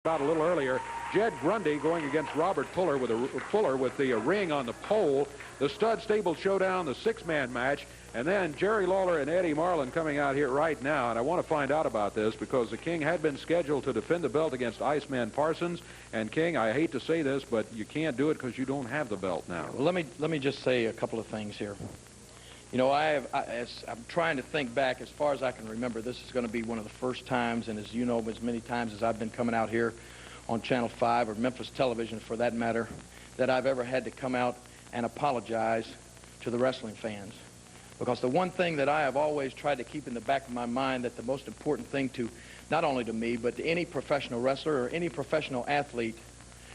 About a little earlier, Jed Grundy going against Robert Fuller with the ring on the pole. The Stud Stable Showdown, the six-man match. And then Jerry Lawler and Eddie Marlin coming out here right now. And I want to find out about this because the King had been scheduled to defend the belt against Iceman Parsons. And King, I hate to say this, but you can't do it because you don't have the belt now. Well, let me just say a couple of things here. You know, I'm trying to think back as far as I can remember. This is going to be one of the first times, and as you know, as many times as I've been coming out here on Channel 5 or Memphis Television for that matter, that I've ever had to come out and apologize to the wrestling fans. Because the one thing that I have always tried to keep in the back of my mind, that the most important thing to, not only to me, but to any professional wrestler or any professional athlete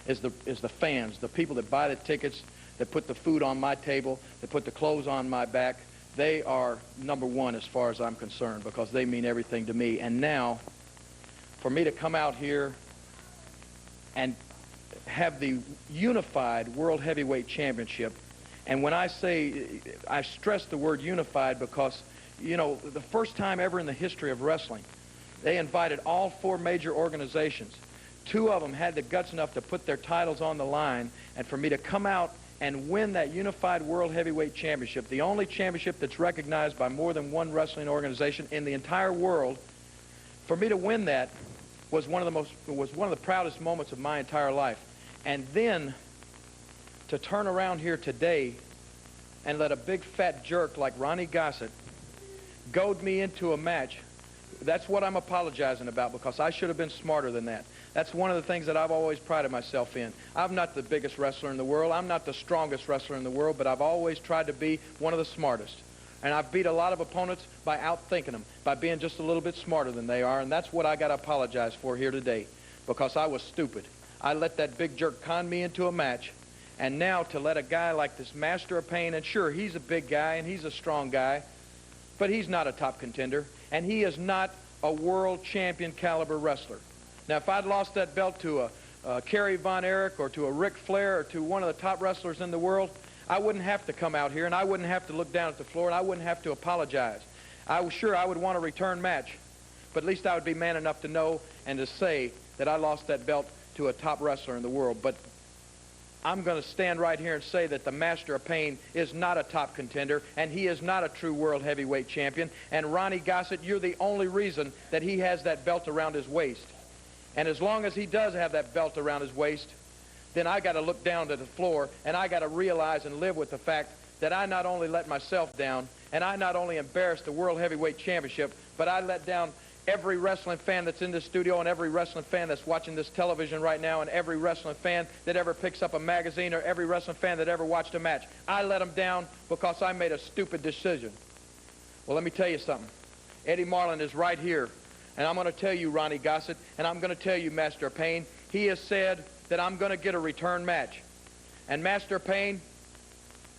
is the fans, the people that buy the tickets, that put the food on my table, that put the clothes on my back. They are number one as far as I'm concerned because they mean everything to me. And now, for me to come out here and have the unified World Heavyweight Championship, and when I say, I stress the word unified because, you know, the first time ever in the history of wrestling, they invited all four major organizations. Two of them had the guts enough to put their titles on the line, and for me to come out and win that unified World Heavyweight Championship, the only championship that's recognized by more than one wrestling organization in the entire world, for me to win that was one of the proudest moments of my entire life. And then to turn around here today and let a big fat jerk like Ronnie Gossett goad me into a match, that's what I'm apologizing about because I should have been smarter than that. That's one of the things that I've always prided myself in. I'm not the biggest wrestler in the world. I'm not the strongest wrestler in the world, but I've always tried to be one of the smartest. And I've beat a lot of opponents by outthinking them, by being just a little bit smarter than they are, and that's what I got to apologize for here today because I was stupid. I let that big jerk con me into a match, and now to let a guy like this Master of Pain, and sure, he's a big guy and he's a strong guy, but he's not a top contender, and he is not a world champion caliber wrestler. Now, if I'd lost that belt to a Kerry Von Erich or to a Ric Flair or to one of the top wrestlers in the world, I wouldn't have to come out here and I wouldn't have to look down at the floor and I wouldn't have to apologize. I was sure I would want a return match, but at least I would be man enough to know and to say that I lost that belt to a top wrestler in the world. But I'm going to stand right here and say that the Master of Pain is not a top contender, and he is not a true world heavyweight champion. And Ronnie Gossett, you're the only reason that he has that belt around his waist. And as long as he does have that belt around his waist, then I got to look down to the floor, and I got to realize and live with the fact that I not only let myself down, and I not only embarrassed the World Heavyweight Championship, but I let down every wrestling fan that's in this studio and every wrestling fan that's watching this television right now and every wrestling fan that ever picks up a magazine or every wrestling fan that ever watched a match. I let them down because I made a stupid decision. Well, let me tell you something. Eddie Marlin is right here, and I'm going to tell you, Ronnie Gossett, and I'm going to tell you, Master of Pain, he has said that I'm going to get a return match. And Master of Pain,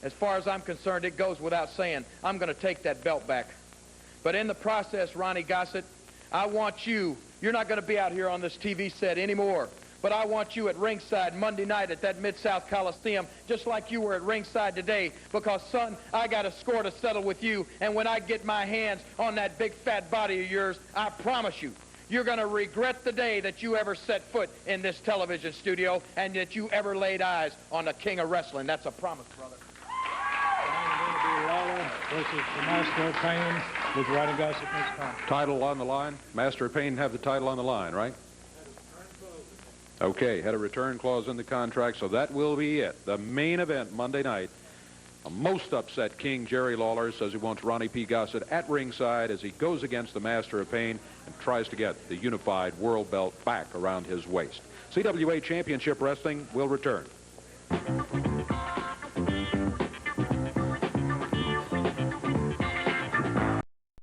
as far as I'm concerned, it goes without saying, I'm going to take that belt back. But in the process, Ronnie Gossett, I want you, you're not going to be out here on this TV set anymore, but I want you at ringside Monday night at that Mid-South Coliseum, just like you were at ringside today, because, son, I got a score to settle with you, and when I get my hands on that big fat body of yours, I promise you, you're going to regret the day that you ever set foot in this television studio and that you ever laid eyes on the king of wrestling. That's a promise, brother. Lawler versus the Master of Pain with Ronnie Gossett. Title on the line. Master of Pain have the title on the line, right? Okay, had a return clause in the contract, so that will be it. The main event Monday night. A most upset King Jerry Lawler says he wants Ronnie P. Gossett at ringside as he goes against the Master of Pain and tries to get the unified world belt back around his waist. CWA Championship Wrestling will return.